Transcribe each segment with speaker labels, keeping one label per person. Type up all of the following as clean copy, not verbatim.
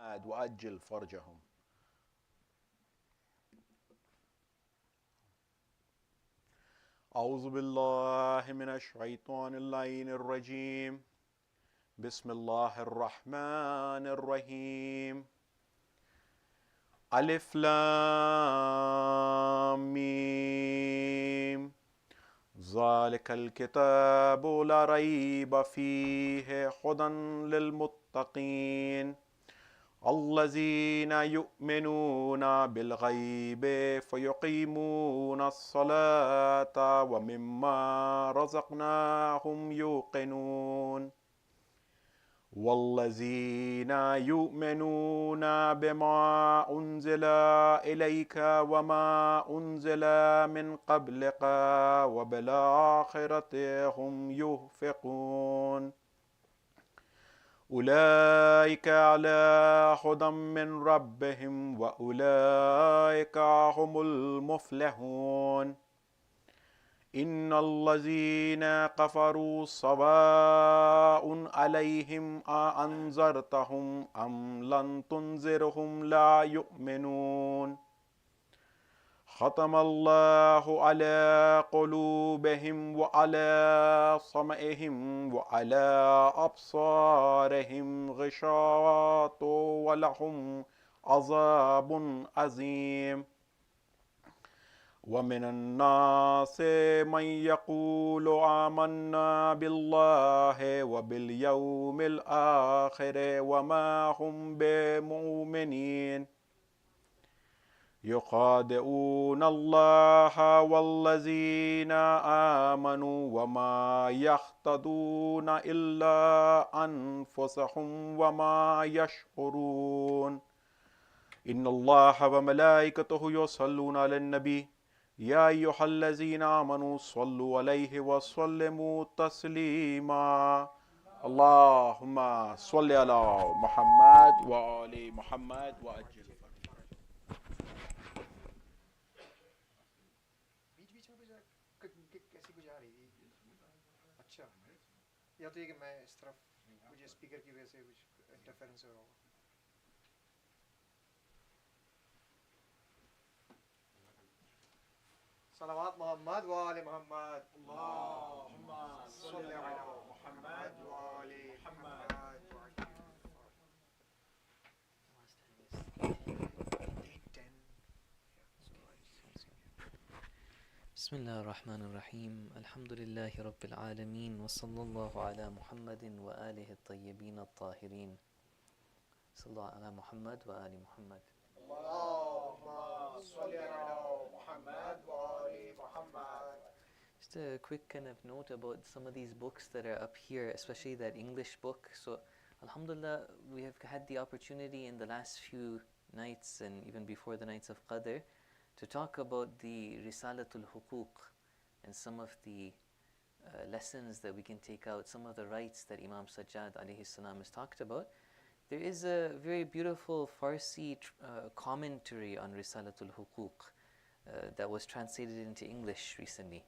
Speaker 1: وأجل فرجهم. أعوذ بالله من الشيطان اللعين الرجيم. بسم الله الرحمن الرحيم. ألف لام ميم. ذلك الكتاب لا ريب فيه هدى للمتقين الذين يؤمنون بالغيب فيقيمون الصلاة ومما رزقناهم يوقنون والذين يؤمنون بما أنزل إليك وما أنزل من قبلك وبالآخرة هم يوفقون أولئك على هدى من ربهم وأولئك هم المفلحون إن الذين كفروا سواء عليهم أأنذرتهم أم لم تنذرهم لا يؤمنون ختم الله على قلوبهم وعلى سمعهم وعلى أبصارهم غشاوة ولهم عذاب عظيم ومن الناس من يقول آمنا بالله وباليوم الآخر وما هم بمؤمنين يخادعون الله والذين آمنوا وما يهتدون إلا أنفسهم وما يشعرون إن الله وملائكته يصلون على النبي يا أيها الذين آمنوا صلوا عليه وسلموا تسليما اللهم صل على محمد وآل محمد وأجل
Speaker 2: या तो ये कि मैं इस तरफ मुझे स्पीकर की वजह से कुछ इंटरफेरेंस हो रहा होगा. सलावत मोहम्मद व आले मोहम्मद. अल्लाहुम्मा सल्लि अला मुहम्मद व आले Muhammad.
Speaker 3: بسم الله الرحمن الرحيم الحمد لله رب العالمين وصلى الله على محمد وآله الطيبين الطاهرين. صلى الله على محمد وآل محمد.
Speaker 2: اللهم صل على محمد و آل محمد.
Speaker 3: Just a quick kind of note about some of these books that are up here, especially that English book. So alhamdulillah, we have had the opportunity in the last few nights and even before the nights of Qadr to talk about the Risalatul Huquq and some of the lessons that we can take out, some of the rights that Imam Sajjad alayhi salam has talked about. There is a very beautiful Farsi commentary on Risalatul Huquq that was translated into English recently,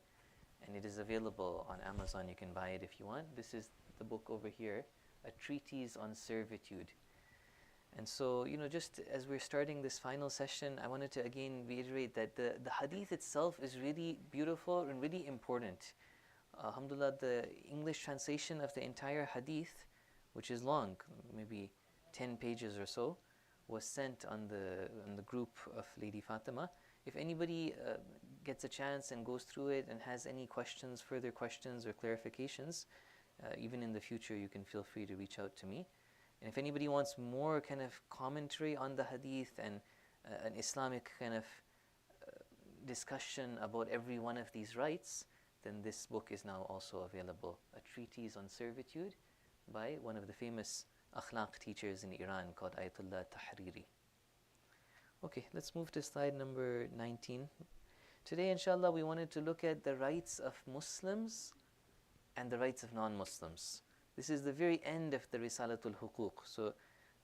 Speaker 3: and it is available on Amazon. You can buy it if you want. This is the book over here, A Treatise on Servitude. And so, just as we're starting this final session, I wanted to again reiterate that the hadith itself is really beautiful and really important. Alhamdulillah, the English translation of the entire hadith, which is long, maybe 10 pages or so, was sent on the group of Lady Fatimah. If anybody gets a chance and goes through it and has any questions, further questions or clarifications, even in the future, you can feel free to reach out to me. And if anybody wants more kind of commentary on the hadith and an Islamic kind of discussion about every one of these rights, then this book is now also available, A Treatise on Servitude by one of the famous akhlaq teachers in Iran called Ayatollah Tahriri. Okay, let's move to slide number 19. Today, inshallah, we wanted to look at the rights of Muslims and the rights of non-Muslims. This is the very end of the Risalatul Huquq. So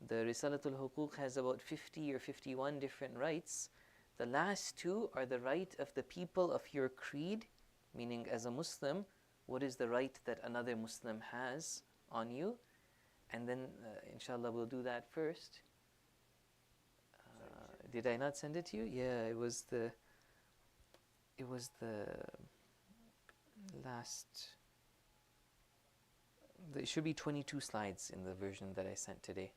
Speaker 3: the Risalatul Huquq has about 50 or 51 different rights. The last two are the right of the people of your creed, meaning as a Muslim, what is the right that another Muslim has on you? And then, inshallah, we'll do that first. Did I not send it to you? Yeah, it was the last. There should be 22 slides in the version that I sent today.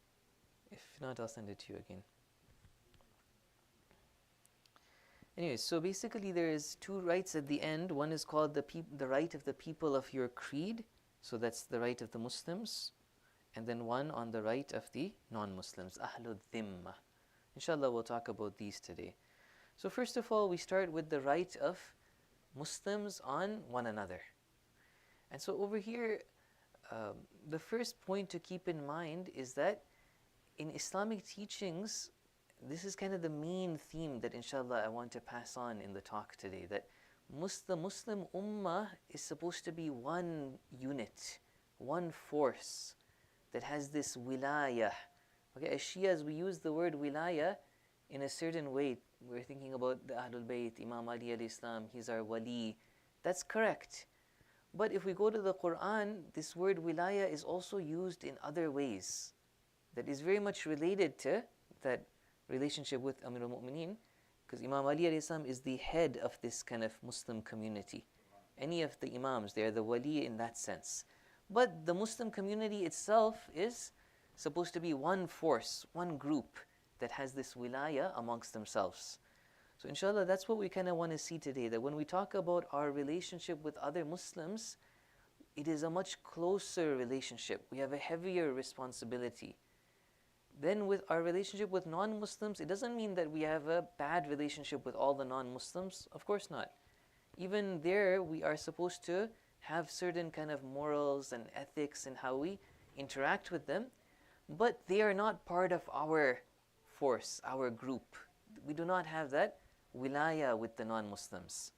Speaker 3: If not, I'll send it to you again. Anyway, so basically there is two rights at the end. One is called the right of the people of your creed. So that's the right of the Muslims. And then one on the right of the non-Muslims, Ahlul Dhimma. Inshallah, we'll talk about these today. So first of all, we start with the right of Muslims on one another. And so over here, the first point to keep in mind is that in Islamic teachings, this is kind of the main theme that inshallah I want to pass on in the talk today, that the Muslim Ummah is supposed to be one unit, one force that has this wilayah. Okay, as Shias, we use the word wilayah in a certain way. We're thinking about the Ahlul Bayt, Imam Ali alayhi salam, he's our wali. That's correct. But if we go to the Quran, this word wilayah is also used in other ways that is very much related to that relationship with Amir al-Mu'mineen, because Imam Ali alayhi salam is the head of this kind of Muslim community. Any of the Imams, they are the wali in that sense. But the Muslim community itself is supposed to be one force, one group that has this wilayah amongst themselves. So inshallah, that's what we kind of want to see today, that when we talk about our relationship with other Muslims, it is a much closer relationship. We have a heavier responsibility. Then with our relationship with non-Muslims, it doesn't mean that we have a bad relationship with all the non-Muslims. Of course not. Even there, we are supposed to have certain kind of morals and ethics in how we interact with them, but they are not part of our force, our group. We do not have that wilayah with the non-Muslims.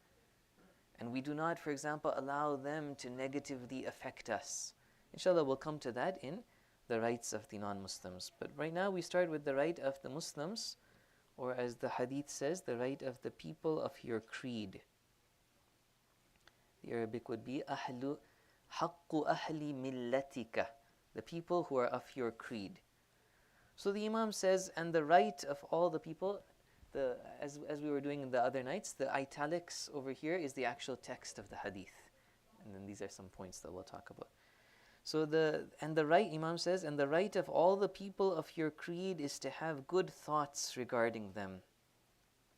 Speaker 3: And we do not, for example, allow them to negatively affect us. Inshallah, we'll come to that in the rights of the non-Muslims. But right now we start with the right of the Muslims, or as the hadith says, the right of the people of your creed. The Arabic would be haqqu ahli millatika, the people who are of your creed. So the Imam says, and the right of all the people, as we were doing in the other nights, the italics over here is the actual text of the hadith. And then these are some points that we'll talk about. So the right, Imam says, and the right of all the people of your creed is to have good thoughts regarding them.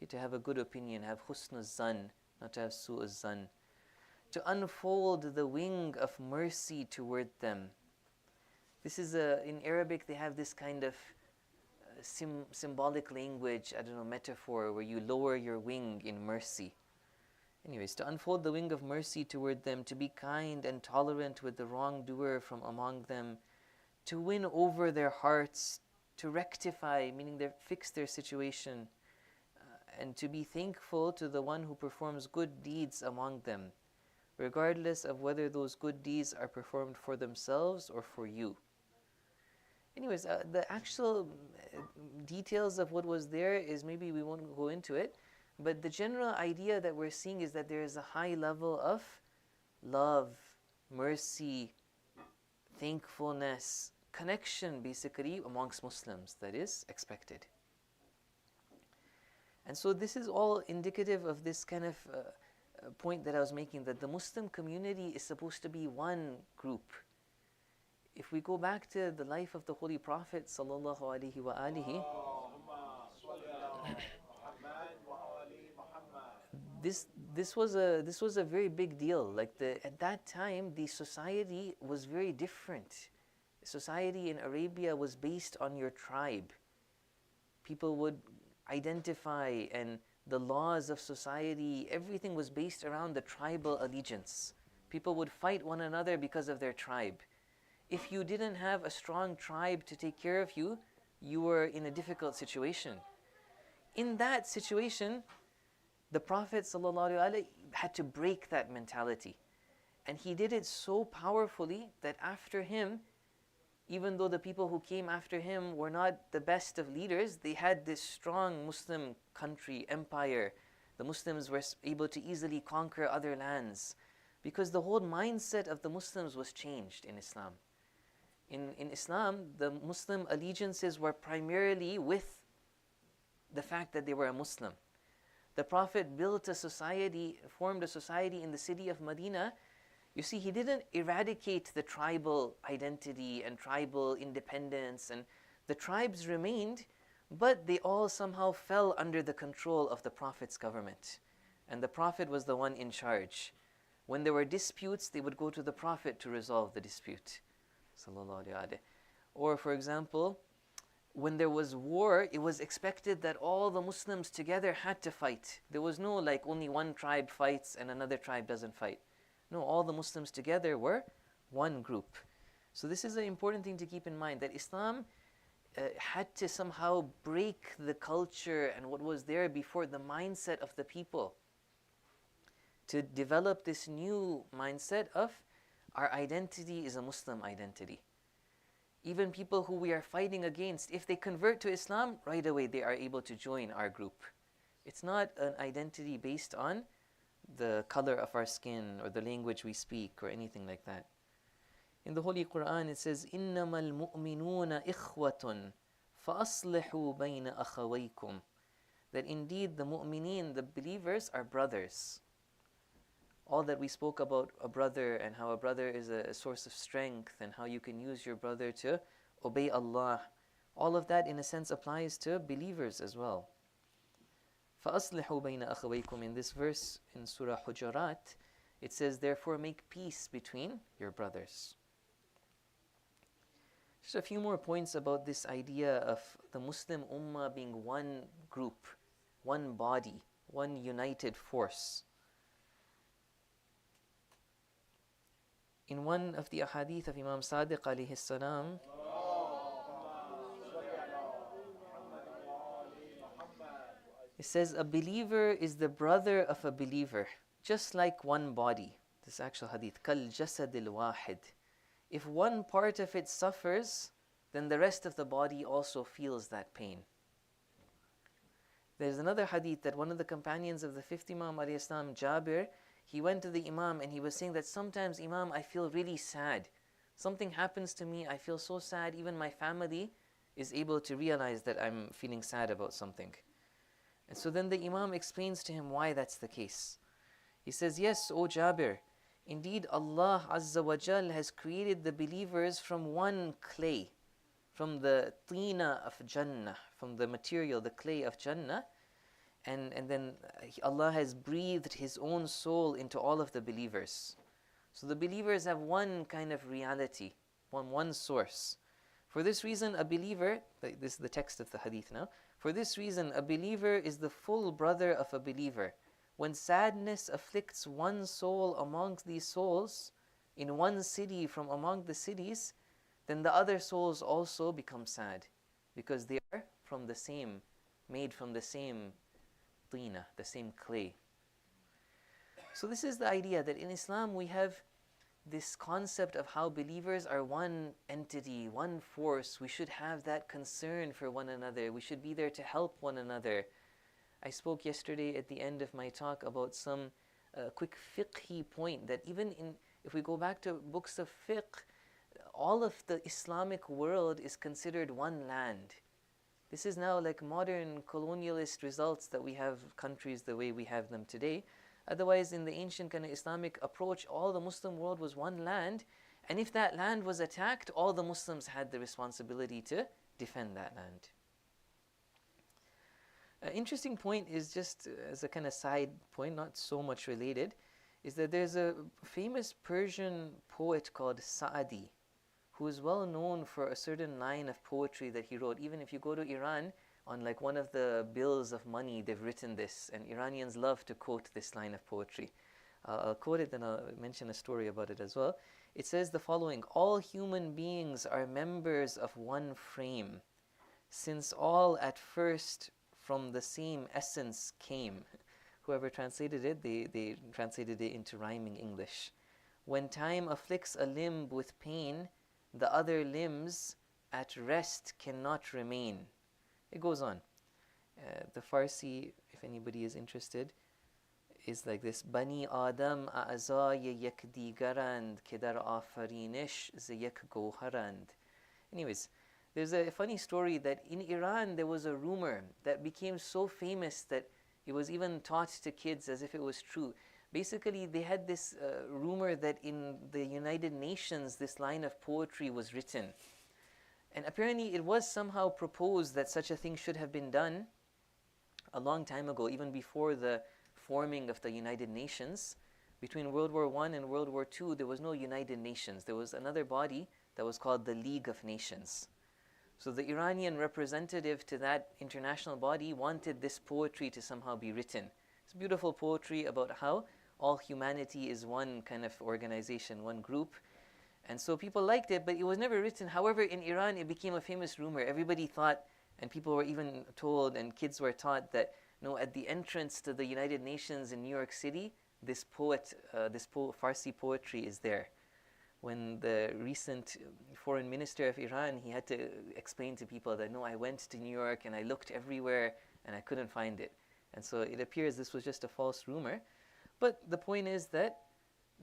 Speaker 3: To have a good opinion, have husnul zan, not to have su'uz zan. To unfold the wing of mercy toward them. This is in Arabic they have this kind of symbolic language, metaphor, where you lower your wing in mercy. Anyways, to unfold the wing of mercy toward them, to be kind and tolerant with the wrongdoer from among them, to win over their hearts, to rectify, meaning fix their situation, and to be thankful to the one who performs good deeds among them, regardless of whether those good deeds are performed for themselves or for you. Anyways, the actual details of what was there is maybe we won't go into it, but the general idea that we're seeing is that there is a high level of love, mercy, thankfulness, connection basically amongst Muslims that is expected. And so this is all indicative of this kind of point that I was making, that the Muslim community is supposed to be one group. If we go back to the life of the Holy Prophet sallallahu alaihi wa alihi, this was a very big deal. Like at that time, the society was very different. Society in Arabia was based on your tribe. People would identify, and the laws of society, everything was based around the tribal allegiance. People would fight one another because of their tribe. If you didn't have a strong tribe to take care of you, you were in a difficult situation. In that situation, the Prophet ﷺ had to break that mentality. And he did it so powerfully that after him, even though the people who came after him were not the best of leaders, they had this strong Muslim country, empire. The Muslims were able to easily conquer other lands because the whole mindset of the Muslims was changed in Islam. In Islam, the Muslim allegiances were primarily with the fact that they were a Muslim. The Prophet built a society, formed a society in the city of Medina. You see, he didn't eradicate the tribal identity and tribal independence, and the tribes remained, but they all somehow fell under the control of the Prophet's government. And the Prophet was the one in charge. When there were disputes, they would go to the Prophet to resolve the dispute. Or, for example, when there was war, it was expected that all the Muslims together had to fight. There was no like only one tribe fights and another tribe doesn't fight. No, all the Muslims together were one group. So this is an important thing to keep in mind, that Islam had to somehow break the culture and what was there before, the mindset of the people, to develop this new mindset of our identity is a Muslim identity. Even people who we are fighting against, if they convert to Islam, right away they are able to join our group. It's not an identity based on the color of our skin or the language we speak or anything like that. In the Holy Quran it says, إِنَّمَا الْمُؤْمِنُونَ إِخْوَةٌ فَأَصْلِحُوا بَيْنَ أَخَوَيْكُمْ. That indeed the mu'mineen, the believers, are brothers. All that we spoke about a brother and how a brother is a source of strength and how you can use your brother to obey Allah, all of that in a sense applies to believers as well. فَأَصْلِحُوا بَيْنَ أَخَوَيْكُمْ. In this verse in Surah Hujurat, it says, therefore make peace between your brothers. Just a few more points about this idea of the Muslim Ummah being one group, one body, one united force. In one of the ahadith of Imam Sadiq alayhi salam, it says, a believer is the brother of a believer, just like one body. This actual hadith, kal jasadil wahid. If one part of it suffers, then the rest of the body also feels that pain. There's another hadith that one of the companions of the fifth Imam alayhi salam, Jabir, he went to the Imam and he was saying that sometimes, Imam, I feel really sad. Something happens to me, I feel so sad, even my family is able to realize that I'm feeling sad about something. And so then the Imam explains to him why that's the case. He says, yes, O Jabir, indeed Allah Azza wa Jal has created the believers from one clay, from the tina of Jannah, from the material, the clay of Jannah, and then Allah has breathed His own soul into all of the believers. So the believers have one kind of reality, one source. For this reason, a believer, this is the text of the hadith now, for this reason, a believer is the full brother of a believer. When sadness afflicts one soul amongst these souls, in one city from among the cities, then the other souls also become sad, because they are from the same, made from the same tina, the same clay. So this is the idea that in Islam we have this concept of how believers are one entity, one force. We should have that concern for one another. We should be there to help one another. I spoke yesterday at the end of my talk about some quick fiqhi point, that even if we go back to books of fiqh, all of the Islamic world is considered one land. This is now like modern colonialist results that we have countries the way we have them today. Otherwise, in the ancient kind of Islamic approach, all the Muslim world was one land, and if that land was attacked, all the Muslims had the responsibility to defend that land. An interesting point is, just as a kind of side point, not so much related, is that there's a famous Persian poet called Sa'di, who is well known for a certain line of poetry that he wrote. Even if you go to Iran, on like one of the bills of money, they've written this, and Iranians love to quote this line of poetry. I'll quote it, then I'll mention a story about it as well. It says the following: all human beings are members of one frame, since all at first from the same essence came. Whoever translated it, they translated it into rhyming English. When time afflicts a limb with pain, the other limbs at rest cannot remain. It goes on. The Farsi, if anybody is interested, is like this: Bani Adam a'zay yak digarand ke dar afarinish ze yak goharand. Anyways, There's a funny story that in Iran there was a rumor that became so famous that it was even taught to kids as if it was true. Basically, they had this rumor that in the United Nations this line of poetry was written. And apparently it was somehow proposed that such a thing should have been done a long time ago, even before the forming of the United Nations. Between World War I and World War II, there was no United Nations. There was another body that was called the League of Nations. So the Iranian representative to that international body wanted this poetry to somehow be written. It's beautiful poetry about how all humanity is one kind of organization, one group. And so people liked it, but it was never written. However, in Iran, it became a famous rumor. Everybody thought, and people were even told, and kids were taught that, at the entrance to the United Nations in New York City, this Farsi poetry is there. When the recent foreign minister of Iran, he had to explain to people that, no, I went to New York and I looked everywhere and I couldn't find it. And so it appears this was just a false rumor. But the point is that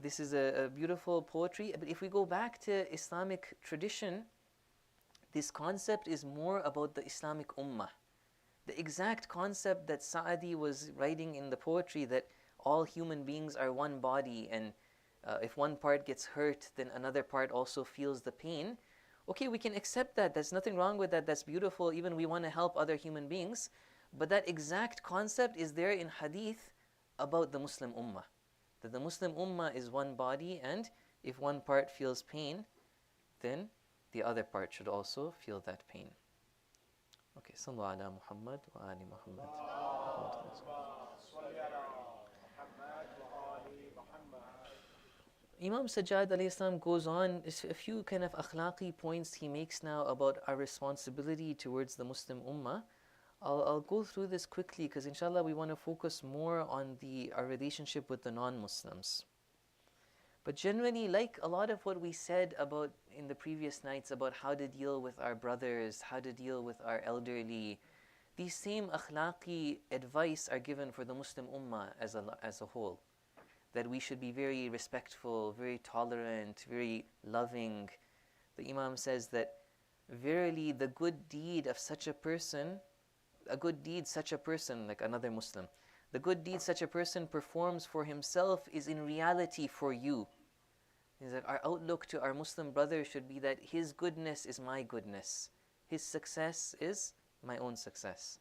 Speaker 3: this is a beautiful poetry. But if we go back to Islamic tradition, this concept is more about the Islamic Ummah. The exact concept that Sa'adi was writing in the poetry, that all human beings are one body, and if one part gets hurt, then another part also feels the pain. Okay, we can accept that. There's nothing wrong with that. That's beautiful. Even we want to help other human beings. But that exact concept is there in hadith about the Muslim Ummah. That the Muslim Ummah is one body, and if one part feels pain, then the other part should also feel that pain. Okay, sallu ala Muhammad wa ali Muhammad. Imam Sajjad alayhi salam goes on, a few kind of akhlaqi points he makes now about our responsibility towards the Muslim Ummah. I'll go through this quickly because inshallah we want to focus more on our relationship with the non-Muslims. But generally, like a lot of what we said about in the previous nights about how to deal with our brothers, how to deal with our elderly, these same akhlaqi advice are given for the Muslim Ummah as a whole. That we should be very respectful, very tolerant, very loving. The Imam says that verily the good deed of such a person, like another Muslim, the good deed such a person performs for himself is in reality for you. He's like, our outlook to our Muslim brother should be that his goodness is my goodness. His success is my own success.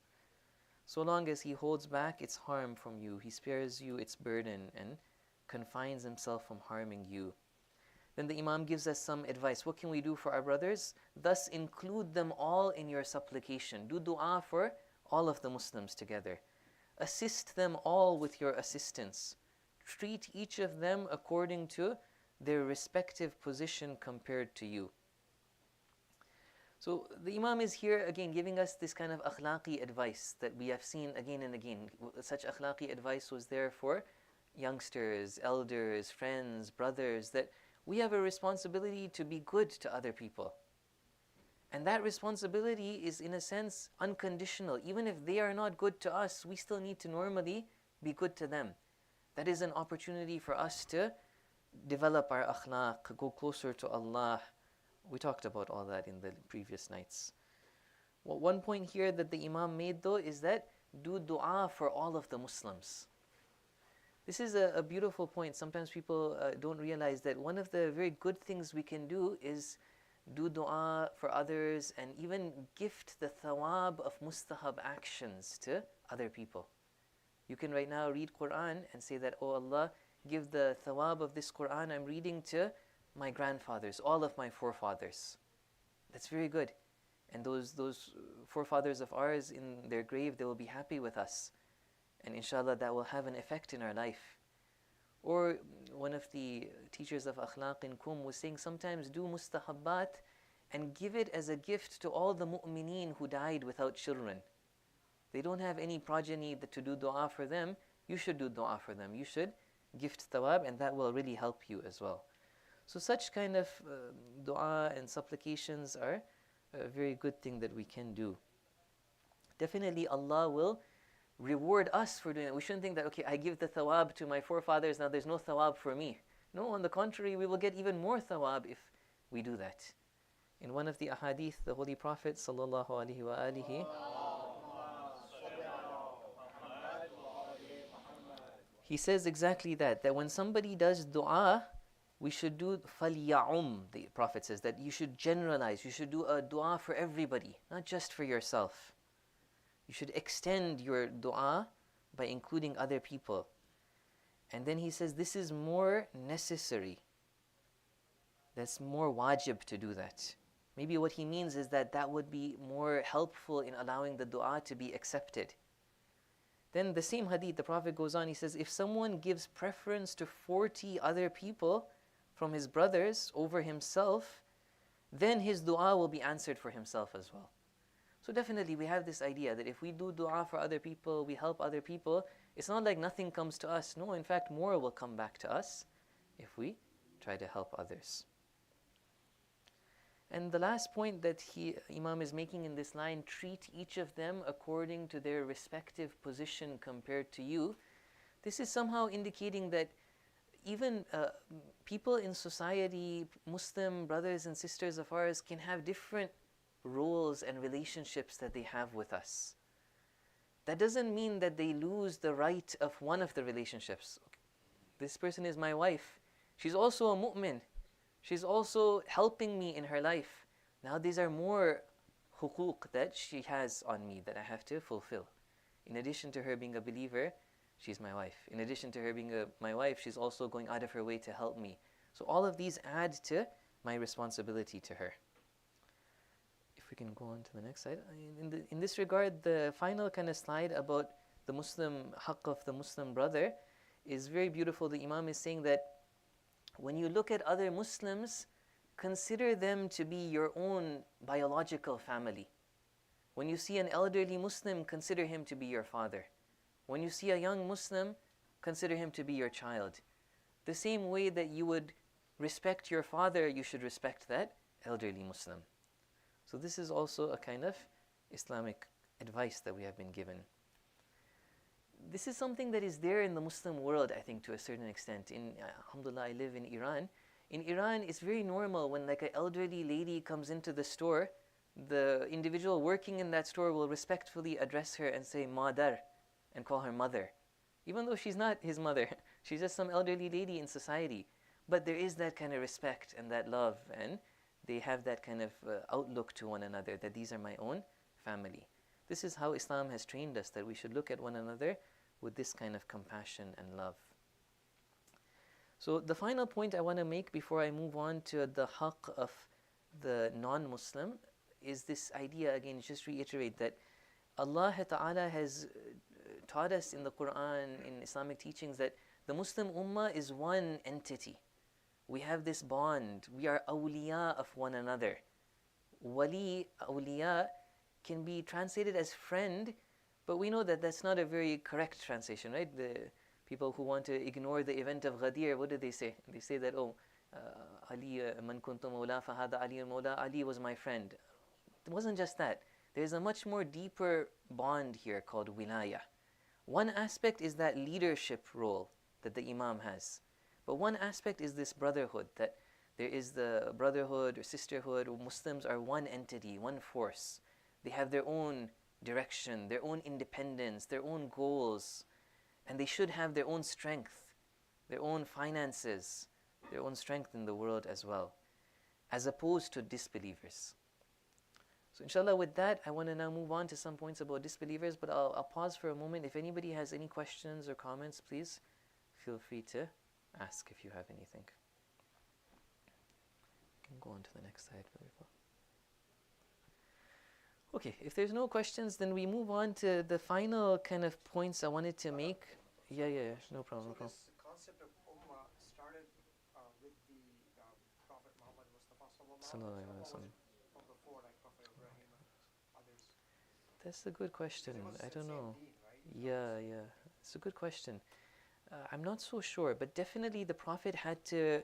Speaker 3: So long as he holds back its harm from you, he spares you its burden and confines himself from harming you. Then the Imam gives us some advice. What can we do for our brothers? Thus include them all in your supplication. Do dua for all of the Muslims together. Assist them all with your assistance. Treat each of them according to their respective position compared to you. So the Imam is here again giving us this kind of akhlaqi advice that we have seen again and again. Such akhlaqi advice was there for youngsters, elders, friends, brothers, that we have a responsibility to be good to other people. And that responsibility is in a sense unconditional. Even if they are not good to us, we still need to normally be good to them. That is an opportunity for us to develop our akhlaq, go closer to Allah. We talked about all that in the previous nights. Well, one point here that the Imam made though is that do dua for all of the Muslims. This is a beautiful point. Sometimes people don't realize that one of the very good things we can do is do dua for others and even gift the thawab of mustahab actions to other people. You can right now read Quran and say that, oh Allah, give the thawab of this Quran I'm reading to my grandfathers, all of my forefathers. That's very good. And those forefathers of ours in their grave, they will be happy with us. And inshallah that will have an effect in our life. Or one of the teachers of akhlaq in Kum was saying sometimes do mustahabbat and give it as a gift to all the mu'mineen who died without children. They don't have any progeny to do dua for them. You should do dua for them. You should gift thawab, and that will really help you as well. So such kind of dua and supplications are a very good thing that we can do. Definitely Allah will reward us for doing it. We shouldn't think that, okay, I give the thawab to my forefathers, now there's no thawab for me. No, on the contrary, we will get even more thawab if we do that. In one of the ahadith, the Holy Prophet sallallahu alaihi wasallam, he says exactly that when somebody does dua, we should do فَلْيَعُمْ. The Prophet says that you should generalize, you should do a dua for everybody, not just for yourself. You should extend your dua by including other people. And then he says this is more necessary. That's more wajib to do that. Maybe what he means is that would be more helpful in allowing the dua to be accepted. Then the same hadith, the Prophet goes on, he says, if someone gives preference to 40 other people from his brothers over himself, then his dua will be answered for himself as well. So definitely we have this idea that if we do dua for other people, we help other people, it's not like nothing comes to us. No, in fact, more will come back to us if we try to help others. And the last point that Imam is making in this line, treat each of them according to their respective position compared to you. This is somehow indicating that even people in society, Muslim brothers and sisters of ours, can have different roles and relationships that they have with us. That doesn't mean that they lose the right of one of the relationships. This person is my wife. She's also a mu'min. She's also helping me in her life. Now these are more huquq that she has on me that I have to fulfill. In addition to her being a believer, she's my wife. In addition to her being my wife, she's also going out of her way to help me. So all of these add to my responsibility to her. If we can go on to the next slide. In this regard, the final kind of slide about the Muslim haqq of the Muslim brother is very beautiful. The Imam is saying that when you look at other Muslims, consider them to be your own biological family. When you see an elderly Muslim, consider him to be your father. When you see a young Muslim, consider him to be your child. The same way that you would respect your father, you should respect that elderly Muslim. So this is also a kind of Islamic advice that we have been given. This is something that is there in the Muslim world, I think, to a certain extent. Alhamdulillah, I live in Iran. In Iran, it's very normal when like an elderly lady comes into the store, the individual working in that store will respectfully address her and say madar and call her mother. Even though she's not his mother, she's just some elderly lady in society. But there is that kind of respect and that love, and they have that kind of outlook to one another, that these are my own family. This is how Islam has trained us, that we should look at one another with this kind of compassion and love. So the final point I want to make before I move on to the haqq of the non-Muslim is this idea, again, just reiterate that Allah Ta'ala has taught us in the Quran, in Islamic teachings, that the Muslim Ummah is one entity. We have this bond. We are awliya of one another. Wali, awliya, can be translated as friend, but we know that that's not a very correct translation, right? The people who want to ignore the event of Ghadir, what do they say? They say that, Ali, man kuntu mawla fahada Ali al-mawla, Ali was my friend. It wasn't just that. There's a much more deeper bond here called wilaya. One aspect is that leadership role that the Imam has. But one aspect is this brotherhood, that there is the brotherhood or sisterhood, or Muslims are one entity, one force. They have their own direction, their own independence, their own goals, and they should have their own strength, their own finances, their own strength in the world as well, as opposed to disbelievers. So inshallah, with that, I want to now move on to some points about disbelievers, but I'll pause for a moment. If anybody has any questions or comments, please feel free to ask if you have anything. You can go on to the next slide. Okay, if there's no questions, then we move on to the final kind of points I wanted to make. Yeah, no problem.
Speaker 2: So this concept of ummah started with the Prophet Muhammad Mustafa sallallahu alaihi wasallam, from before, like Prophet Ibrahim and others.
Speaker 3: That's a good question. I don't know.
Speaker 2: Deen, right?
Speaker 3: Yeah. It's a good question. I'm not so sure, but definitely the Prophet had to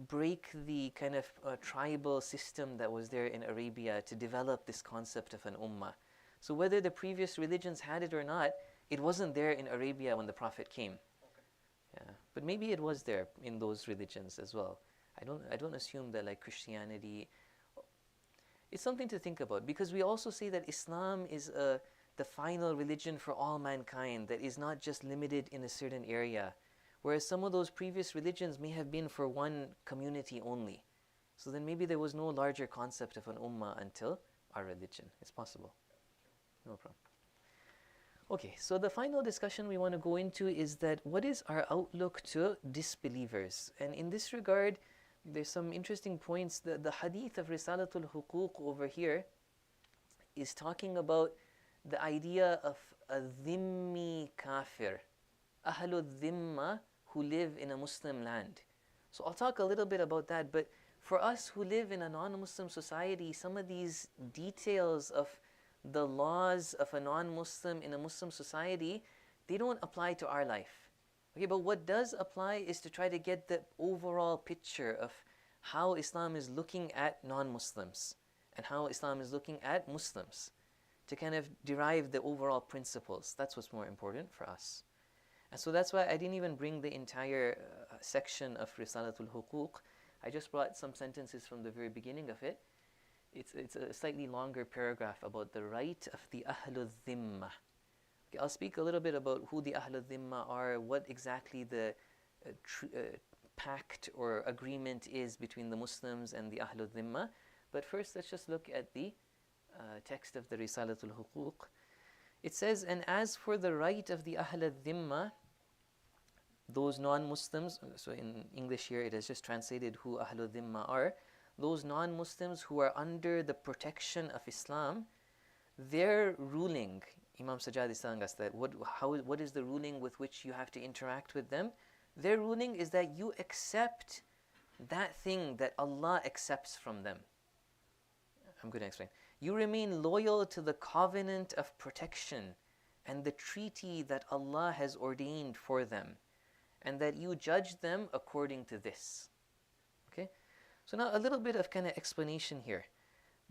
Speaker 3: break the kind of tribal system that was there in Arabia to develop this concept of an ummah. So whether the previous religions had it or not, it wasn't there in Arabia when the Prophet came.
Speaker 2: Okay.
Speaker 3: Yeah, but maybe it was there in those religions as well. I don't assume that like Christianity. It's something to think about, because we also say that Islam is the final religion for all mankind, that is not just limited in a certain area, whereas some of those previous religions may have been for one community only. So then maybe there was no larger concept of an ummah until our religion. It's possible. No problem. Okay, so the final discussion we want to go into is that what is our outlook to disbelievers? And in this regard, there's some interesting points. The hadith of Risalatul Huquq over here is talking about the idea of a dhimmi kafir, ahlul dhimma, who live in a Muslim land. So I'll talk a little bit about that, but for us who live in a non-Muslim society, some of these details of the laws of a non-Muslim in a Muslim society, they don't apply to our life. Okay, but what does apply is to try to get the overall picture of how Islam is looking at non-Muslims and how Islam is looking at Muslims, to kind of derive the overall principles. That's what's more important for us. And so that's why I didn't even bring the entire section of Risalatul Huquq. I just brought some sentences from the very beginning of it. It's a slightly longer paragraph about the right of the Ahlul Dhimma. Okay, I'll speak a little bit about who the Ahlul Dhimma are, what exactly the pact or agreement is between the Muslims and the Ahlul Dhimma. But first, let's just look at the text of the Risalatul Huquq. It says, and as for the right of the Ahlul Dhimma, those non-Muslims, so in English here it is just translated who Ahlul Dhimma are, those non-Muslims who are under the protection of Islam, their ruling, Imam Sajjad is telling us that what is the ruling with which you have to interact with them? Their ruling is that you accept that thing that Allah accepts from them. I'm going to explain. You remain loyal to the covenant of protection and the treaty that Allah has ordained for them, and that you judge them according to this. Okay? So now a little bit of kind of explanation here.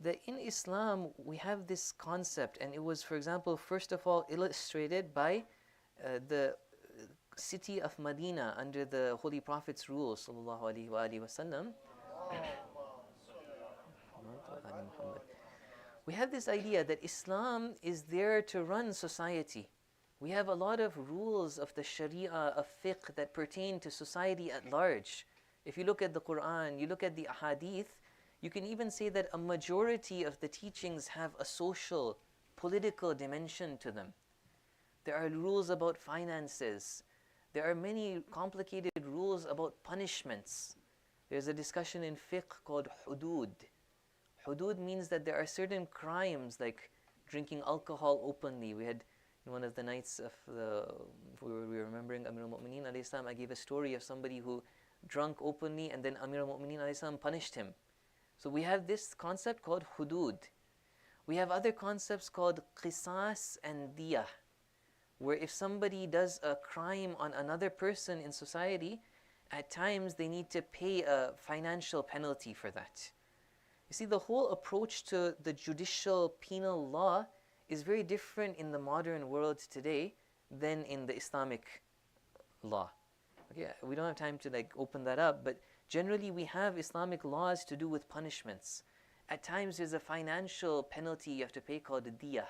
Speaker 3: That in Islam we have this concept, and it was, for example, first of all illustrated by the city of Medina under the Holy Prophet's rule, sallallahu alaihi wasallam. We have this idea that Islam is there to run society. We have a lot of rules of the Sharia, of fiqh that pertain to society at large. If you look at the Quran, you look at the Ahadith, you can even say that a majority of the teachings have a social, political dimension to them. There are rules about finances. There are many complicated rules about punishments. There's a discussion in fiqh called hudud. Hudud means that there are certain crimes like drinking alcohol openly. We had in one of the nights of we were remembering Amir al-Mu'mineen alayhi salam, I gave a story of somebody who drunk openly and then Amir al-Mu'mineen alayhi salam punished him. So we have this concept called hudud. We have other concepts called qisas and diyah, where if somebody does a crime on another person in society, at times they need to pay a financial penalty for that. You see, the whole approach to the judicial penal law is very different in the modern world today than in the Islamic law. Okay, we don't have time to open that up, but generally we have Islamic laws to do with punishments. At times there's a financial penalty you have to pay called a diyah.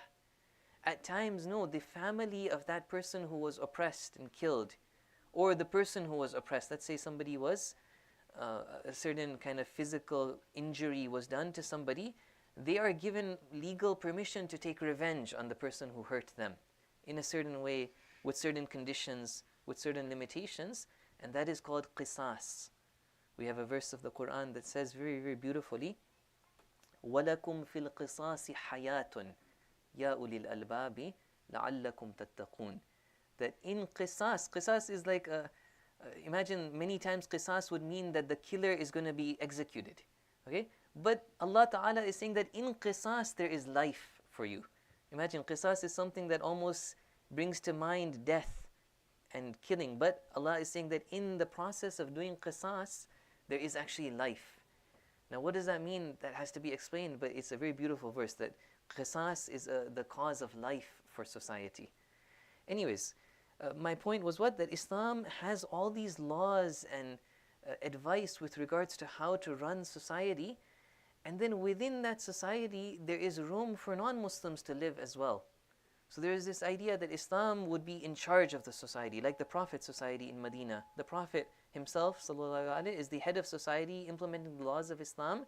Speaker 3: At times, no, the family of that person who was oppressed and killed, or the person who was oppressed, let's say somebody was a certain kind of physical injury was done to somebody, they are given legal permission to take revenge on the person who hurt them in a certain way, with certain conditions, with certain limitations, and that is called qisas. We have a verse of the Quran that says very, very beautifully, وَلَكُمْ فِي الْقِصَاصِ حَيَاتٌ يَا أُولِي الْأَلْبَابِ لَعَلَّكُمْ تَتَّقُونَ. That in qisas is like imagine many times qisas would mean that the killer is going to be executed. Okay? But Allah Ta'ala is saying that in qisas there is life for you. Imagine qisas is something that almost brings to mind death and killing. But Allah is saying that in the process of doing qisas, there is actually life. Now what does that mean? That has to be explained, but it's a very beautiful verse that qisas is the cause of life for society. Anyways, my point was what? That Islam has all these laws and advice with regards to how to run society, And then within that society, there is room for non-Muslims to live as well. So there is this idea that Islam would be in charge of the society, like the Prophet's society in Medina. The Prophet himself, sallallahu alaihi wasallam, is the head of society, implementing the laws of Islam.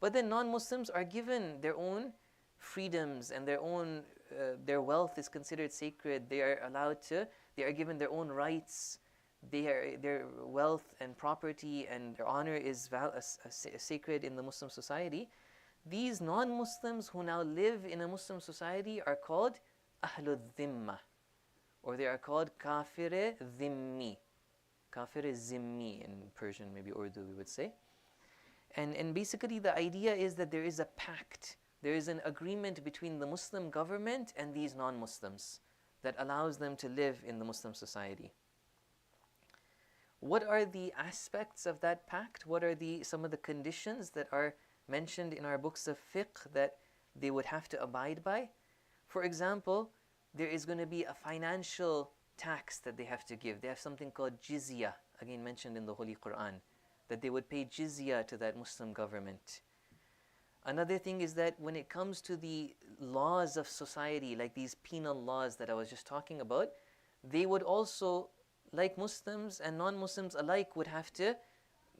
Speaker 3: But then non-Muslims are given their own freedoms, and their wealth is considered sacred. They are given their own rights. Their wealth and property and their honor is sacred in the Muslim society. These non-Muslims who now live in a Muslim society are called Ahlul Dhimma, or they are called Kafir-e-Dhimmi. Kafir-e-Zimmi in Persian, maybe Urdu we would say. And basically the idea is that there is a pact, there is an agreement between the Muslim government and these non-Muslims that allows them to live in the Muslim society. What are the aspects of that pact? What are some of the conditions that are mentioned in our books of fiqh that they would have to abide by? For example, there is going to be a financial tax that they have to give. They have something called jizya, again mentioned in the Holy Quran, that they would pay jizya to that Muslim government. Another thing is that when it comes to the laws of society, like these penal laws that I was just talking about, they would also, like Muslims and non-Muslims alike, would have to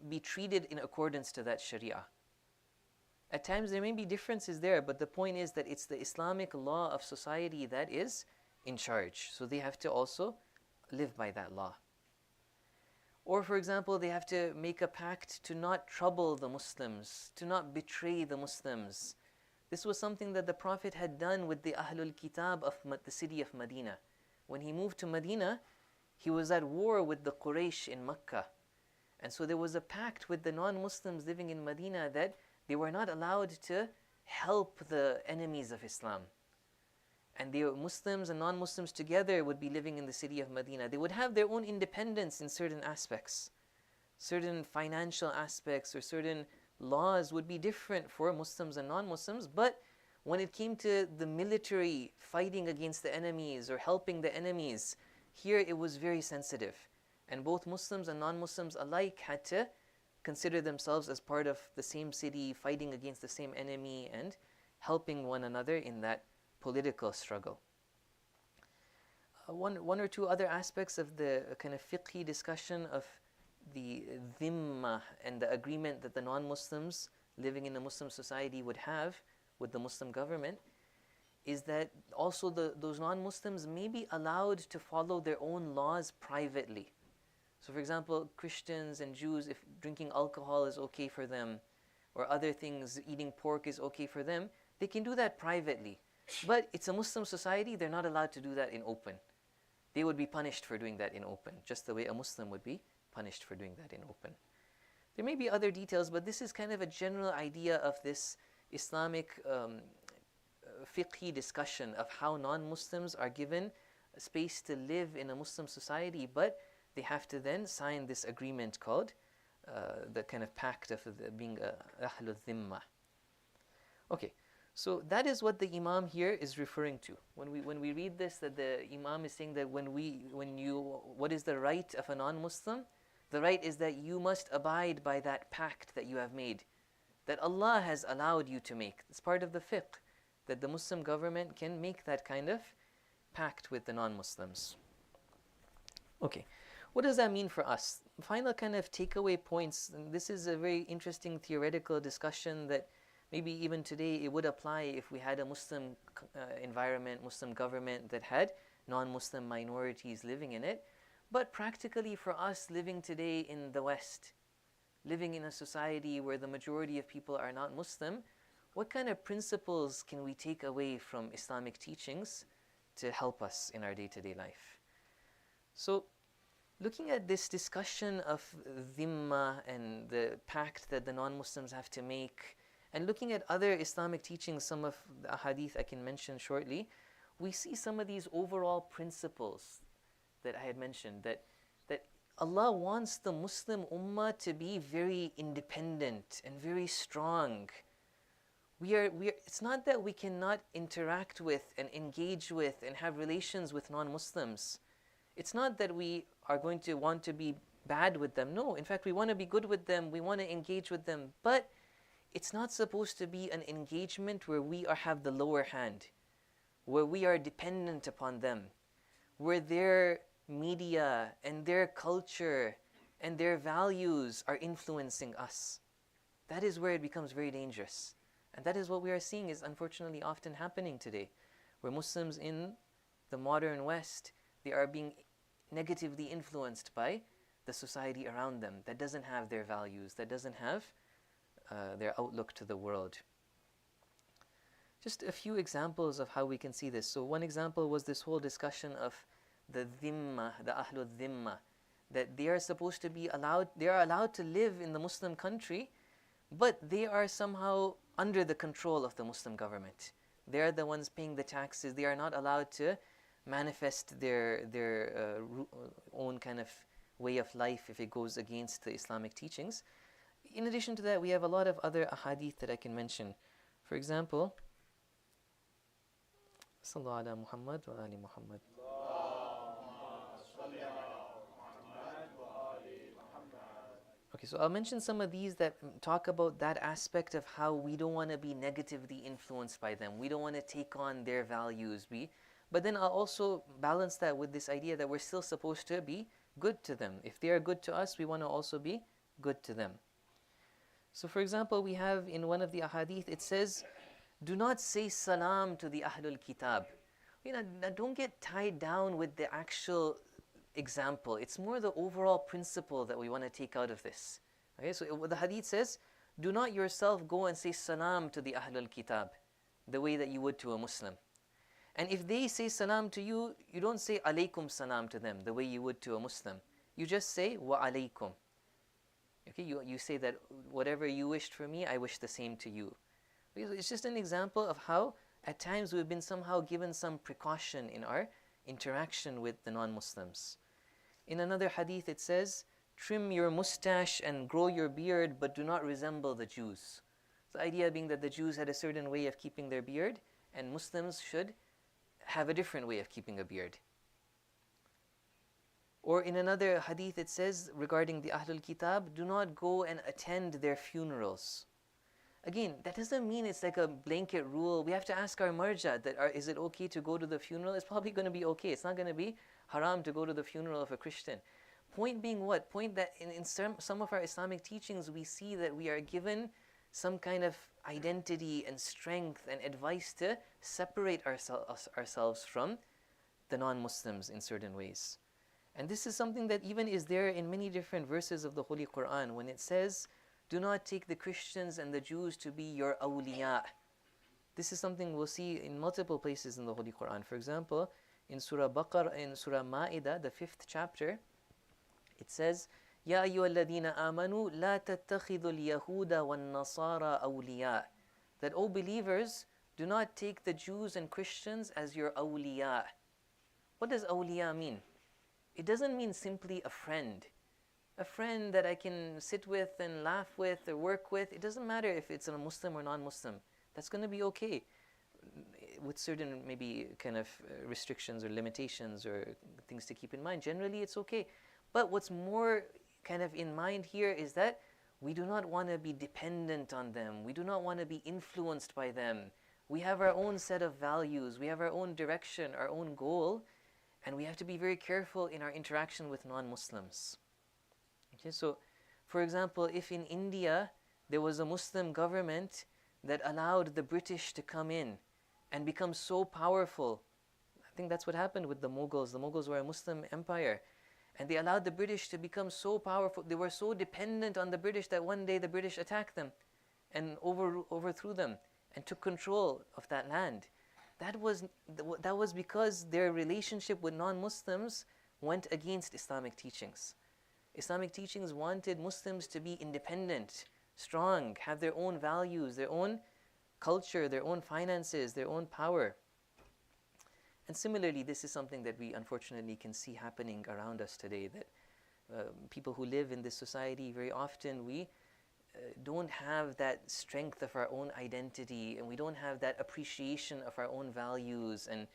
Speaker 3: be treated in accordance to that Sharia. At times there may be differences there, but the point is that it's the Islamic law of society that is in charge. So they have to also live by that law. Or for example, they have to make a pact to not trouble the Muslims, to not betray the Muslims. This was something that the Prophet had done with the Ahlul Kitab of the city of Medina. When he moved to Medina, he was at war with the Quraysh in Mecca. And so there was a pact with the non-Muslims living in Medina that they were not allowed to help the enemies of Islam. And the Muslims and non-Muslims together would be living in the city of Medina. They would have their own independence in certain aspects. Certain financial aspects or certain laws would be different for Muslims and non-Muslims, but when it came to the military fighting against the enemies or helping the enemies, here it was very sensitive. And both Muslims and non-Muslims alike had to consider themselves as part of the same city, fighting against the same enemy and helping one another in that political struggle. One or two other aspects of the kind of fiqhi discussion of the dhimma and the agreement that the non-Muslims living in a Muslim society would have with the Muslim government is that also those non-Muslims may be allowed to follow their own laws privately. So for example, Christians and Jews, if drinking alcohol is okay for them, or other things, eating pork is okay for them, they can do that privately. But it's a Muslim society, they're not allowed to do that in open. They would be punished for doing that in open, just the way a Muslim would be punished for doing that in open. There may be other details, but this is kind of a general idea of this Islamic fiqhi discussion of how non-Muslims are given space to live in a Muslim society, but they have to then sign this agreement called the kind of pact of being Ahlul Dhimma. Okay, so that is what the Imam here is referring to. When we read this, that the Imam is saying that what is the right of a non-Muslim? The right is that you must abide by that pact that you have made, that Allah has allowed you to make. It's part of the fiqh, that the Muslim government can make that kind of pact with the non-Muslims. Okay, what does that mean for us? Final kind of takeaway points, and this is a very interesting theoretical discussion that maybe even today it would apply if we had a Muslim environment, Muslim government that had non-Muslim minorities living in it. But practically for us living today in the West, living in a society where the majority of people are not Muslim, what kind of principles can we take away from Islamic teachings to help us in our day-to-day life? So, looking at this discussion of dhimma and the pact that the non-Muslims have to make, and looking at other Islamic teachings, some of the ahadith I can mention shortly, we see some of these overall principles that I had mentioned, that Allah wants the Muslim ummah to be very independent and very strong. It's not that we cannot interact with and engage with and have relations with non-Muslims. It's not that we are going to want to be bad with them. No, in fact, we want to be good with them. We want to engage with them. But it's not supposed to be an engagement where we have the lower hand, where we are dependent upon them, where their media and their culture and their values are influencing us. That is where it becomes very dangerous. And that is what we are seeing is unfortunately often happening today, where Muslims in the modern West, they are being negatively influenced by the society around them that doesn't have their values, that doesn't have their outlook to the world. Just a few examples of how we can see this. So one example was this whole discussion of the dhimma, the ahlul dhimma, that they are supposed to be allowed, they are allowed to live in the Muslim country, but they are somehow under the control of the Muslim government. They are the ones paying the taxes. They are not allowed to manifest their own kind of way of life if it goes against the Islamic teachings. In addition to that, we have a lot of other ahadith that I can mention. For example, Sallallahu ala Muhammad wa ali Muhammad. Okay, so I'll mention some of these that talk about that aspect of how we don't want to be negatively influenced by them. We don't want to take on their values. But then I'll also balance that with this idea that we're still supposed to be good to them. If they are good to us, we want to also be good to them. So for example, we have in one of the ahadith, it says, do not say salam to the Ahlul Kitab. Don't get tied down with the actual example. It's more the overall principle that we want to take out of this. Okay, so the hadith says, do not yourself go and say salam to the Ahlul Kitab the way that you would to a Muslim. And if they say salam to you, you don't say alaykum salam to them the way you would to a Muslim. You just say wa alaykum. Okay, you say that whatever you wished for me, I wish the same to you. It's just an example of how at times we've been somehow given some precaution in our interaction with the non-Muslims. In another hadith it says, trim your mustache and grow your beard, but do not resemble the Jews. The idea being that the Jews had a certain way of keeping their beard, and Muslims should have a different way of keeping a beard. Or in another hadith it says regarding the Ahlul Kitab, do not go and attend their funerals. Again, that doesn't mean it's like a blanket rule. We have to ask our marja that is it okay to go to the funeral? It's probably going to be okay. It's not going to be haram to go to the funeral of a Christian. Point being what? Point that in some of our Islamic teachings we see that we are given some kind of identity and strength and advice to separate ourselves from the non-Muslims in certain ways. And this is something that even is there in many different verses of the Holy Quran when it says, do not take the Christians and the Jews to be your awliya. This is something we'll see in multiple places in the Holy Quran. For example, in Surah Baqarah, in Surah Ma'idah, the 5th chapter, it says, Ya ayyuhalladhina amanu la tattakhidul yahuda wan nasara awliya. That, O believers, do not take the Jews and Christians as your awliya. What does awliya mean? It doesn't mean simply a friend. A friend that I can sit with and laugh with or work with. It doesn't matter if it's a Muslim or non-Muslim. That's going to be okay with certain maybe kind of restrictions or limitations or things to keep in mind. Generally, it's okay. But what's more kind of in mind here is that we do not want to be dependent on them. We do not want to be influenced by them. We have our own set of values. We have our own direction, our own goal. And we have to be very careful in our interaction with non-Muslims. Okay, so for example, if in India there was a Muslim government that allowed the British to come in and become so powerful, I think that's what happened with the Mughals. The Mughals were a Muslim empire. And they allowed the British to become so powerful. They were so dependent on the British that one day the British attacked them and overthrew them and took control of that land. That was because their relationship with non-Muslims went against Islamic teachings. Islamic teachings wanted Muslims to be independent, strong, have their own values, their own culture, their own finances, their own power. And similarly, this is something that we unfortunately can see happening around us today, that people who live in this society, very often we don't have that strength of our own identity, and we don't have that appreciation of our own values, and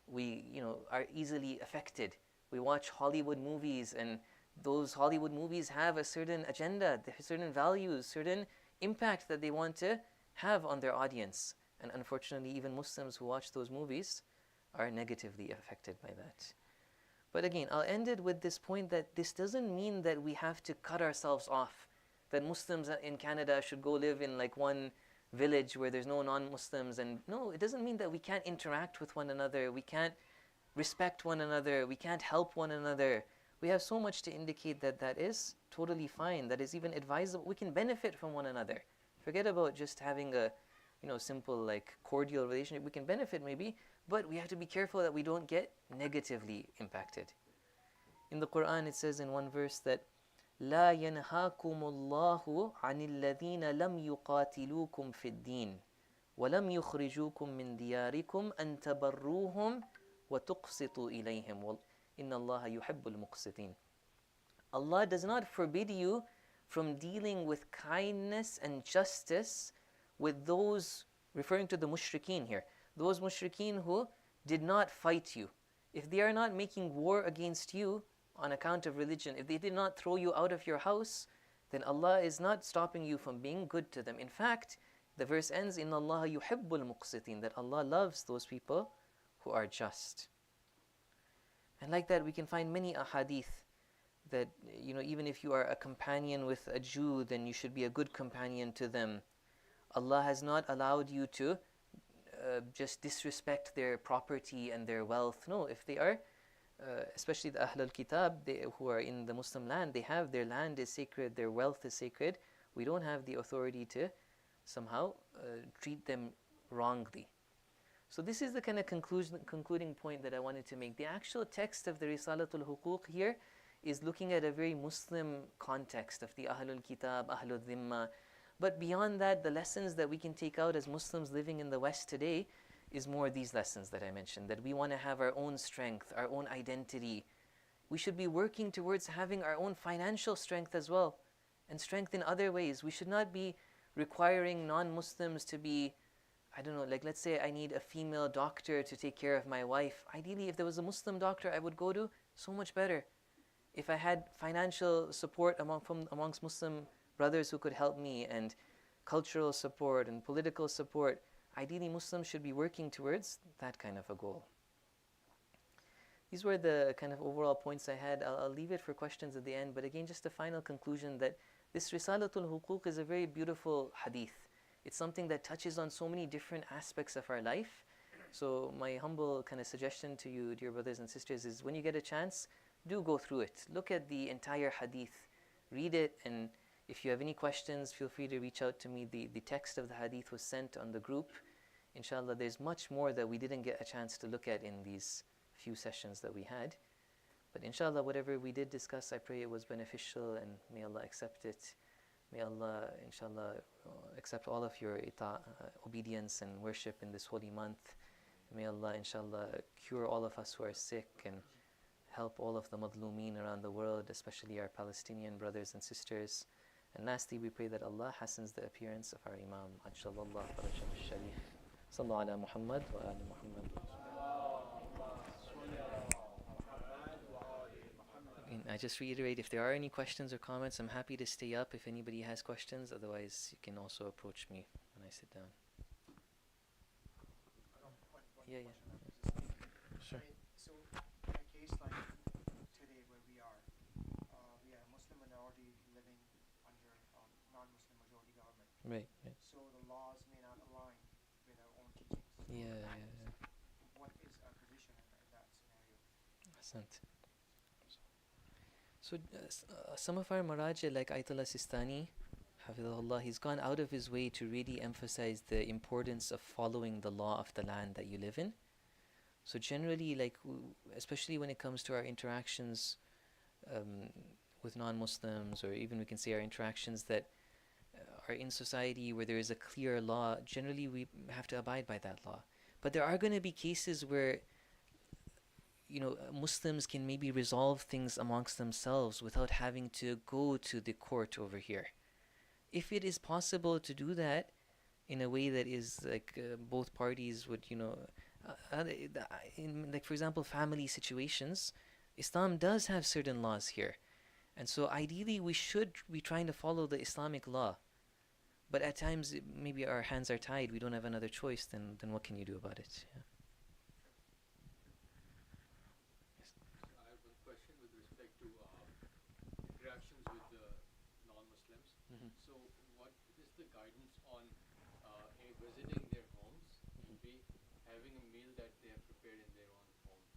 Speaker 3: we are easily affected. We watch Hollywood movies, and those Hollywood movies have a certain agenda, certain values, certain impact that they want to have on their audience. And unfortunately, even Muslims who watch those movies are negatively affected by that. But again, I'll end it with this point that this doesn't mean that we have to cut ourselves off, that Muslims in Canada should go live in like one village where there's no non-Muslims. And no, it doesn't mean that we can't interact with one another, we can't respect one another, we can't help one another. We have so much to indicate that that is totally fine, that is even advisable. We can benefit from one another. Forget about just having a simple like cordial relationship. We can benefit maybe, but we have to be careful that we don't get negatively impacted. In the Quran it says in one verse that لا ينهاكم الله عن الذين لم يقاتلوكم في الدين ولم يخرجوكم من دياركم أن تبروهم وتقسطوا إليهم إن الله يحب المقسطين. Allah does not forbid you from dealing with kindness and justice with those, referring to the mushrikeen here, those mushrikeen who did not fight you. If they are not making war against you on account of religion, if they did not throw you out of your house, then Allah is not stopping you from being good to them. In fact, the verse ends, إِنَّ اللَّهَ يُحِبُّ الْمُقْسِطِينَ, that Allah loves those people who are just. And like that, we can find many ahadith that, even if you are a companion with a Jew, then you should be a good companion to them. Allah has not allowed you to just disrespect their property and their wealth. No, if they are, especially the Ahl al-Kitab, who are in the Muslim land, they have their land is sacred, their wealth is sacred. We don't have the authority to somehow treat them wrongly. So this is the kind of concluding point that I wanted to make. The actual text of the Risalatul Huquq here is looking at a very Muslim context of the Ahlul Kitab, Ahlul Dhimma. But beyond that, the lessons that we can take out as Muslims living in the West today is more these lessons that I mentioned, that we want to have our own strength, our own identity. We should be working towards having our own financial strength as well, and strength in other ways. We should not be requiring non-Muslims to be, like let's say I need a female doctor to take care of my wife. Ideally, if there was a Muslim doctor I would go to, so much better. If I had financial support amongst Muslim brothers who could help me, and cultural support and political support, ideally Muslims should be working towards that kind of a goal. These were the kind of overall points I had. I'll leave it for questions at the end, but again, just a final conclusion that this Risalatul Huquq is a very beautiful hadith. It's something that touches on so many different aspects of our life. So my humble kind of suggestion to you, dear brothers and sisters, is when you get a chance, do go through it. Look at the entire hadith, read it, and if you have any questions, feel free to reach out to me. The text of the hadith was sent on the group. Inshallah, there's much more that we didn't get a chance to look at in these few sessions that we had. But inshallah, whatever we did discuss, I pray it was beneficial, and may Allah accept it. May Allah, inshallah, accept all of your obedience and worship in this holy month. May Allah, inshallah, cure all of us who are sick and help all of the madlumeen around the world, especially our Palestinian brothers and sisters. And lastly, we pray that Allah hastens the appearance of our Imam. Ajjalallah farajah al-sharif. Sallu ala Muhammad wa ala Muhammad. And I just reiterate, if there are any questions or comments, I'm happy to stay up if anybody has questions. Otherwise, you can also approach me when I sit down. Yeah. Sure.
Speaker 2: So, in a case like today where we are a Muslim minority living under non-Muslim majority government.
Speaker 3: Right.
Speaker 2: So the laws may not align with our own teachings.
Speaker 3: Yeah.
Speaker 2: What is our position in that scenario?
Speaker 3: Asante. So some of our Maraja, like Ayatollah Sistani, Hafidhullah, he's gone out of his way to really emphasize the importance of following the law of the land that you live in. So generally, especially when it comes to our interactions with non-Muslims, or even we can say our interactions that are in society where there is a clear law, generally we have to abide by that law. But there are going to be cases where Muslims can maybe resolve things amongst themselves without having to go to the court over here. If it is possible to do that in a way that is both parties would, in for example, family situations, Islam does have certain laws here. And so ideally we should be trying to follow the Islamic law. But at times, maybe our hands are tied. We don't have another choice. Then what can you do about it? Yeah.
Speaker 4: So I have one question with respect to interactions with the non-Muslims.
Speaker 3: Mhm.
Speaker 4: So what is the guidance on visiting their homes and B, having a meal that they have prepared in their own homes,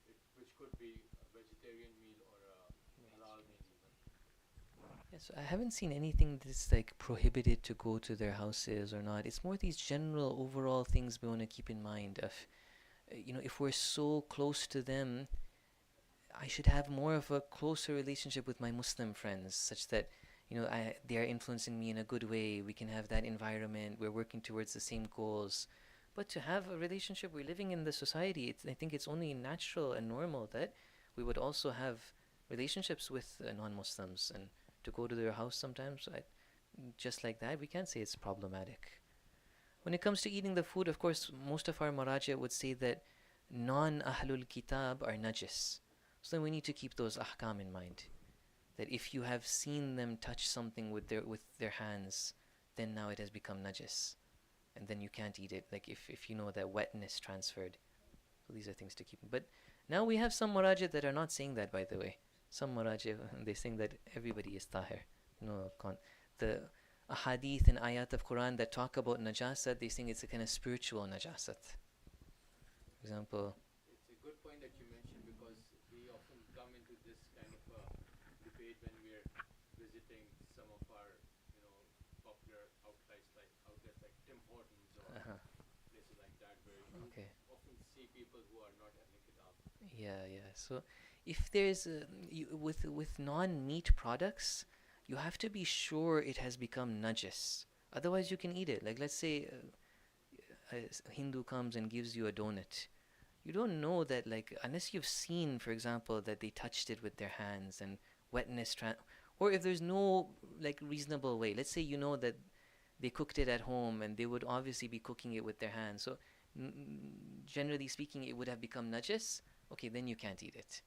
Speaker 4: which could be a vegetarian meal or a halal meal even?
Speaker 3: Yeah, so I haven't seen anything that's like prohibited to go to their houses or not. It's more these general overall things we want to keep in mind of, if we're so close to them, I should have more of a closer relationship with my Muslim friends, such that they are influencing me in a good way. We can have that environment. We're working towards the same goals. But to have a relationship, we're living in the society. I think it's only natural and normal that we would also have relationships with non-Muslims, and to go to their house sometimes, just like that, we can't say it's problematic. When it comes to eating the food, of course, most of our maraja would say that non-ahlul kitab are najis. So then we need to keep those ahkam in mind. That if you have seen them touch something with their hands, then now it has become najis, and then you can't eat it. Like if you know that wetness transferred. So these are things to keep. But now we have some maraja that are not saying that, by the way. Some maraja they saying that everybody is tahir. The ahadith and ayat of Quran that talk about najasat, they think it's a kind of spiritual najasat. For example,
Speaker 4: It's a good point that you mentioned because we often come into this kind of debate when we are visiting some of our, popular outlets like Tim Hortons or
Speaker 3: uh-huh.
Speaker 4: places like that, where you
Speaker 3: Okay.
Speaker 4: often see people who are not Ahlul Kitab.
Speaker 3: Yeah. So if there's with non-meat products, you have to be sure it has become najis. Otherwise, you can eat it. Like let's say a Hindu comes and gives you a donut. You don't know that, like, unless you've seen, for example, that they touched it with their hands and wetness or if there's no like reasonable way. Let's say you know that they cooked it at home and they would obviously be cooking it with their hands. So generally speaking, it would have become najis. Okay, then you can't eat it.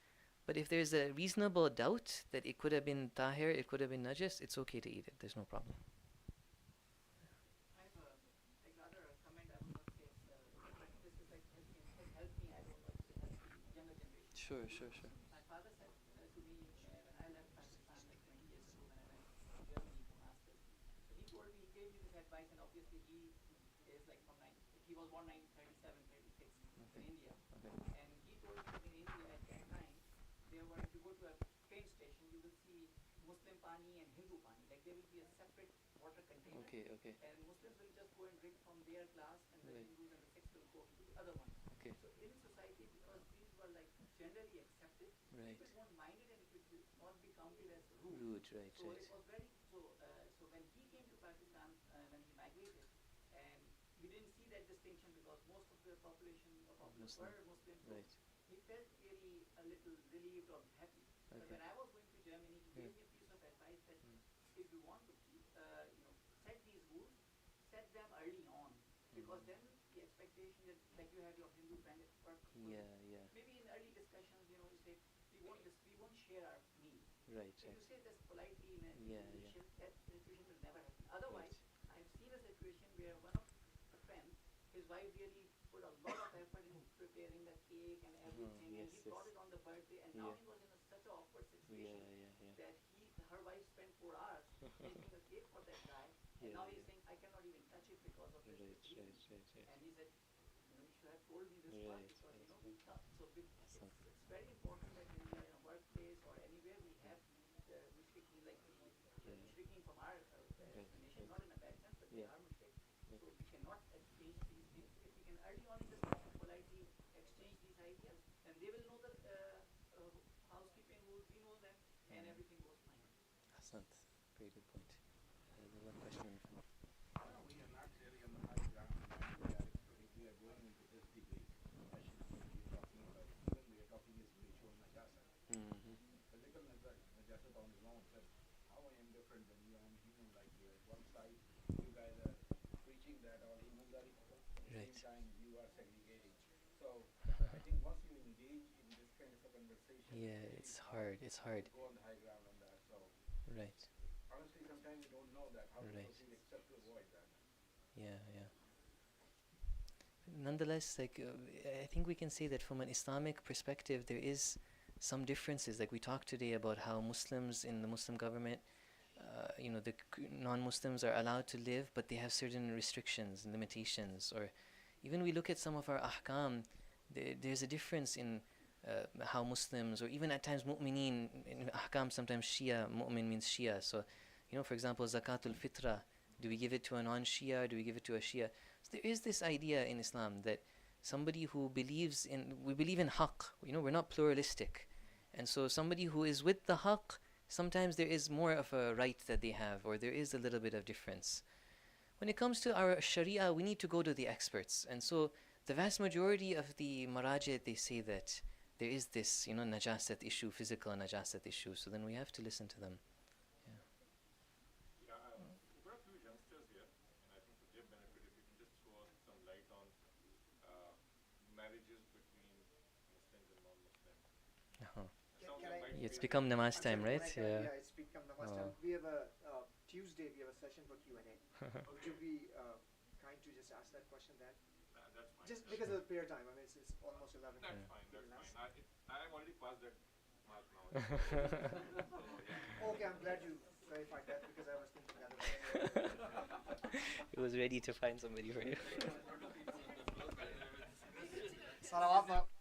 Speaker 3: But if there's a reasonable doubt that it could have been tahir, it could have been najis, it's okay to eat it. There's no problem.
Speaker 5: I have like rather a comment. I would not say it's but this is like has helped me. I don't know if it helps the younger generation.
Speaker 3: Sure.
Speaker 5: My father said to me when I left Pakistan like 20 years ago when I went to Germany for masters. So he told me, he gave me this advice, and obviously he is like he was born 1937, 36
Speaker 3: Okay.
Speaker 5: in India,
Speaker 3: Okay.
Speaker 5: and he told me that in India at that time there were, if you go to a train station, you will see Muslim pani and Hindu pani. Like there will be a separate water container.
Speaker 3: Okay.
Speaker 5: And Muslims will just go and drink from their glass, and the
Speaker 3: Right.
Speaker 5: Hindus and the Sikhs will go to the other one.
Speaker 3: Okay.
Speaker 5: So in society, because these were like generally accepted,
Speaker 3: Right.
Speaker 5: people won't mind it, and it will not be counted as rude.
Speaker 3: Rude. Right.
Speaker 5: So it was very so when he came to Pakistan, when he migrated, and he didn't see that distinction because most of the population
Speaker 3: Muslim.
Speaker 5: were Muslims. So
Speaker 3: Right.
Speaker 5: he felt really a little relieved or happy. But
Speaker 3: Okay.
Speaker 5: when I was going to Germany, he gave me a piece of advice that if you want to keep, set these rules, set them early on, because then the expectation that, like you have your Hindu friend at work,
Speaker 3: Yeah.
Speaker 5: maybe in early discussions, you say we won't share our meal.
Speaker 3: Right.
Speaker 5: If you say this politely in an
Speaker 3: Yeah.
Speaker 5: initial, that situation will never happen. Otherwise, I've seen a situation where one of a friend, his wife really put a lot of effort in preparing the cake and everything, and he brought it on the birthday, and now he was in such an awkward situation that her wife spent 4 hours making a cake for that guy, and now he's saying, I cannot even touch it because of this reason. And he said, you should have told me this part, because it's very important that when we are in a workplace or anywhere, we have the mushrikeen, like the mushrikeen from our nation, not in a bad sense, but they are mushrik. So we cannot exchange these things. If we can early on in discussion politely exchange these ideas, then they will know the housekeeping rules, we know them, and everything goes fine.
Speaker 3: Asant. Very good point. There's one question in front.
Speaker 6: No, we are not really on the high ground. We are going into this debate, especially when we are talking about, even we are talking is spiritual najasa. Physical najasa on its own, but how I am different than you, I'm human like you. At one side, you guys are preaching that all imundari, at the same time you are segregating. So I think once you engage in this kind of a conversation,
Speaker 3: Yeah, it's hard.
Speaker 6: to go on the high ground on that. So
Speaker 3: Right.
Speaker 6: honestly, sometimes time we don't know that, how to
Speaker 3: Right.
Speaker 6: proceed except to avoid that.
Speaker 3: Yeah, yeah. Nonetheless, like I think we can say that from an Islamic perspective, there is some differences. Like we talked today about how Muslims in the Muslim government, the non-Muslims are allowed to live, but they have certain restrictions and limitations. Or even we look at some of our ahkam, there's a difference in how Muslims, or even at times mu'mineen, in ahkam sometimes Shia, mu'min means Shia. So, for example, zakatul fitra, do we give it to a non-Shia, do we give it to a Shia? So there is this idea in Islam that somebody who we believe in haqq, we're not pluralistic. And so somebody who is with the haqq, sometimes there is more of a right that they have, or there is a little bit of difference. When it comes to our sharia, we need to go to the experts. And so the vast majority of the marajid, they say that there is this, najasat issue, physical najasat issue. So then we have to listen to them.
Speaker 7: Yeah, we've got a few youngsters here, and I think for their benefit, if you can just throw some light on marriages between Muslims and non-Muslims.
Speaker 3: Uh-huh.
Speaker 7: Sounds
Speaker 2: Can
Speaker 7: like
Speaker 2: I-
Speaker 3: It's become namaz
Speaker 2: I'm
Speaker 3: time,
Speaker 2: sorry,
Speaker 3: right?
Speaker 2: can I-
Speaker 3: Yeah.
Speaker 2: it's become the first time. We have a Tuesday. We have a session for Q&A. Would you be kind to just ask that question then?
Speaker 7: That's fine.
Speaker 2: Just because of the prayer time. I mean, it's almost 11.
Speaker 7: That's fine. That's fine. I'm already past that mark now.
Speaker 2: Okay, I'm glad you clarified that because I was thinking otherwise.
Speaker 3: He was ready to find somebody for you.
Speaker 2: Salawat.